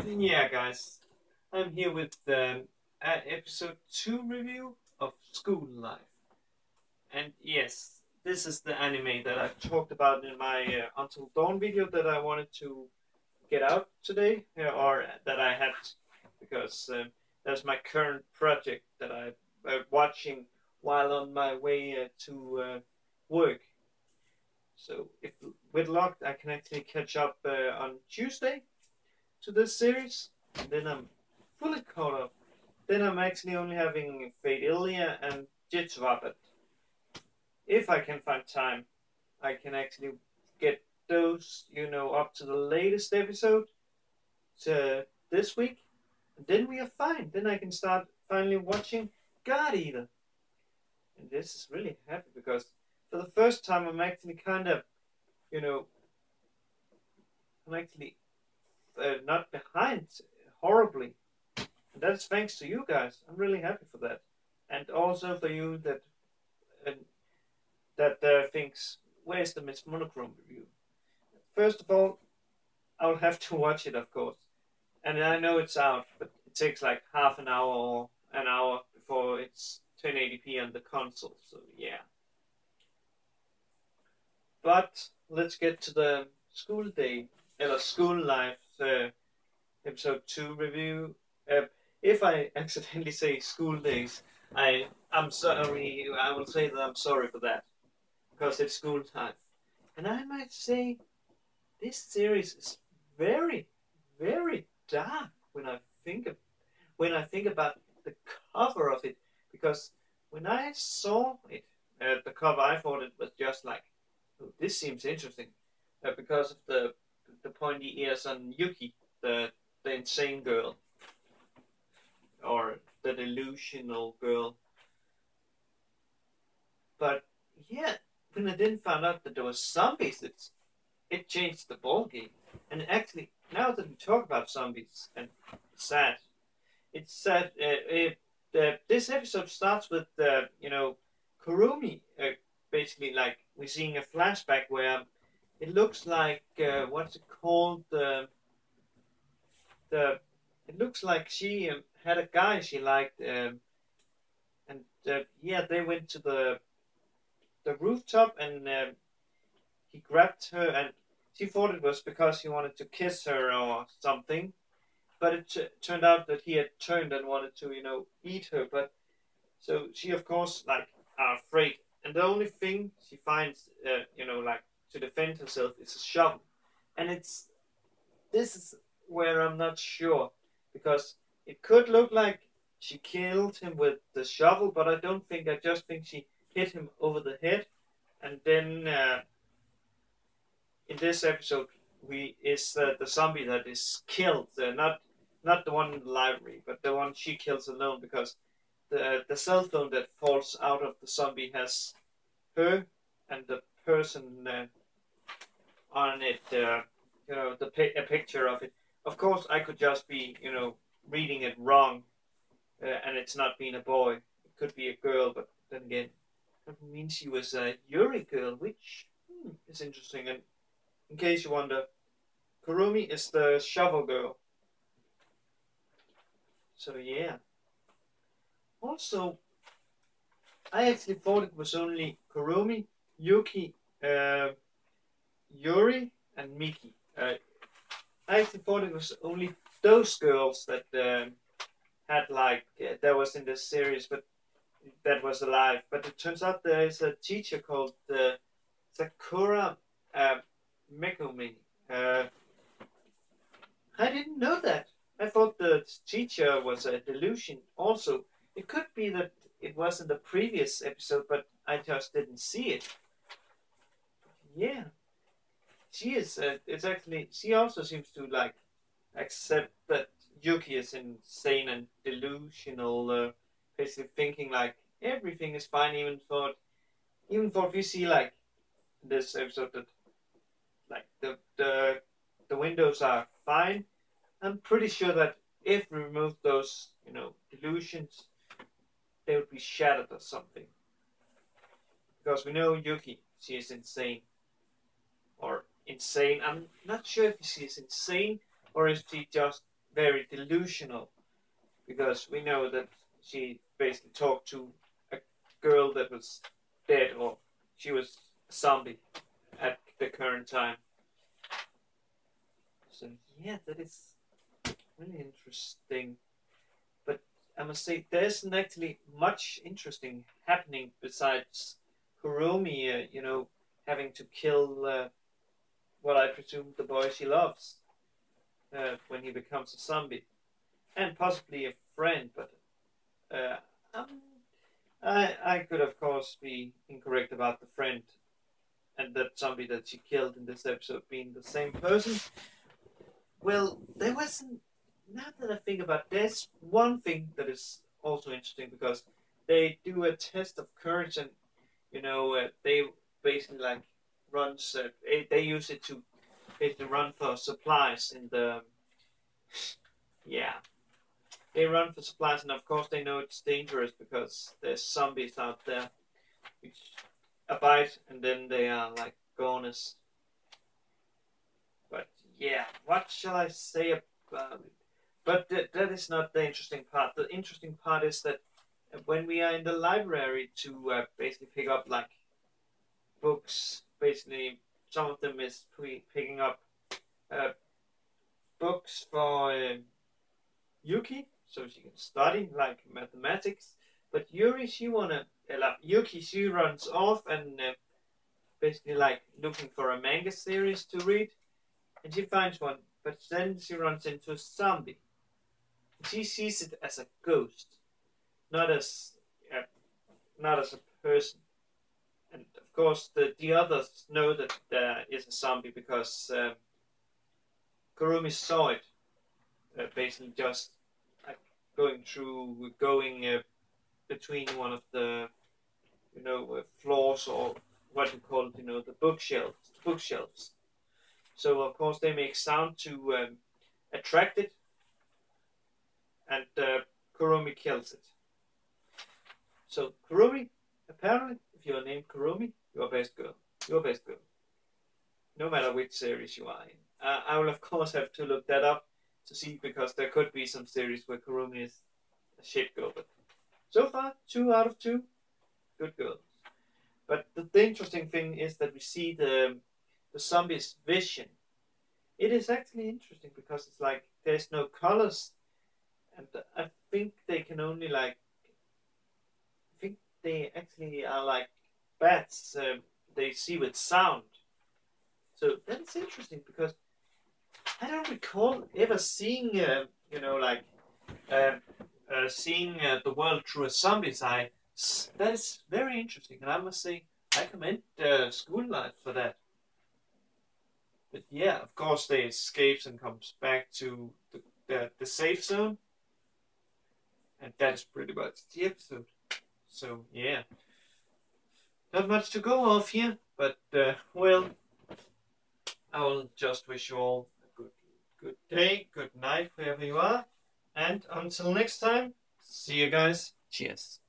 Yeah, guys, I'm here with episode 2 review of School Life. And yes, this is the anime that I talked about in my Until Dawn video that I wanted to get out today, or that I had, because that's my current project that I'm watching while on my way to work. So, if with luck, I can actually catch up on Tuesday to this series, and then I'm fully caught up. Then I'm actually only having Fate Ilia and Jitswapet. If I can find time, I can actually get those, up to the latest episode to this week. And then we are fine. Then I can start finally watching God Eater. And this is really happy because for the first time I'm actually kind of, you know, I'm actually not behind horribly. And that's thanks to you guys. I'm really happy for that. And also for you uh, that thinks, where's the Miss Monochrome review? First of all, I'll have to watch it, of course. And I know it's out, but it takes like half an hour or an hour before it's 1080p on the console. So yeah. But let's get to the school day, or school life episode 2 review. If I accidentally say school days, I'm sorry. I will say that I'm sorry for that because it's school time, and I might say this series is very, very dark when I think about the cover of it, because when I saw it, the cover, I thought it was just like, oh, this seems interesting, because of the pointy ears on Yuki, the insane girl, or the delusional girl. But yeah, when I didn't find out that there was zombies, it changed the ball game. And actually, now that we talk about zombies, and it's sad, this episode starts with Kurumi, basically like we're seeing a flashback where it looks like what's it called the it looks like she had a guy she liked, and yeah, they went to the rooftop, and he grabbed her, and she thought it was because he wanted to kiss her or something, but it turned out that he had turned and wanted to eat her. But so she, of course, like, are afraid, and the only thing she finds, like, to defend herself is a shovel, and this is where I'm not sure, because it could look like she killed him with the shovel, but I don't think. I just think she hit him over the head, and then in this episode, we is the zombie that is killed, not the one in the library, but the one she kills alone, because the cell phone that falls out of the zombie has her and the person on it, a picture of it. Of course, I could just be, reading it wrong, and it's not being a boy. It could be a girl, but then again, that means she was a Yuri girl, which is interesting. And in case you wonder, Kurumi is the shovel girl. So yeah. Also, I actually thought it was only Kurumi, Yuki, Yuri, and Miki. I actually thought it was only those girls that had like that was in this series, but that was alive. But it turns out there is a teacher called Sakura Megumi. I didn't know that. I thought the teacher was a delusion. Also, it could be that it was in the previous episode, but I just didn't see it. Yeah, she is. It's actually, she also seems to like accept that Yuki is insane and delusional, basically thinking like everything is fine. Even for if you see like this episode that like the windows are fine, I'm pretty sure that if we remove those, delusions, they would be shattered or something. Because we know Yuki, she is insane. Or insane. I'm not sure if she is insane, or is she just very delusional? Because we know that she basically talked to a girl that was dead, or she was a zombie at the current time. So yeah, that is really interesting. But I must say, there isn't actually much interesting happening besides Kurumi, having to kill what I presume the boy she loves when he becomes a zombie, and possibly a friend. But uh, um, I could of course be incorrect about the friend and that zombie that she killed in this episode being the same person. Well, there wasn't. Now that I think about this, one thing that is also interesting because they do a test of courage, and they basically like runs. They use it to basically run for supplies in the. Yeah, they run for supplies, and of course they know it's dangerous because there's zombies out there which a bite and then they are like goners. But yeah, what shall I say about it? But that is not the interesting part. The interesting part is that when we are in the library to basically pick up like books, basically some of them is picking up uh, books for Yuki, so she can study like mathematics. But Yuki, she runs off and basically like looking for a manga series to read, and she finds one. But then she runs into a zombie. She sees it as a ghost, not as uh, not as a person. And of course, the others know that there is a zombie because Kurumi saw it, basically just like going between one of the floors, or what you call it, the bookshelves. So of course they make sound to attract it, and Kurumi kills it. So Kurumi, apparently, if you are named Kurumi, you're best girl. You're best girl. No matter which series you are in. I will of course have to look that up to see, because there could be some series where Kurumi is a shit girl. But so far, 2 out of 2, good girls. But the interesting thing is that we see the zombie's vision. It is actually interesting because it's like there's no colors, and I think they can only like. I think they actually are like bats. They see with sound. So that's interesting because I don't recall ever seeing, seeing the world through a zombie's eye. That is very interesting, and I must say I commend School Life for that. But yeah, of course, they escapes and comes back to the safe zone, and that is pretty much the episode. So yeah, not much to go off here, but well, I will just wish you all a good day, good night, wherever you are, and until next time, see you guys. Cheers.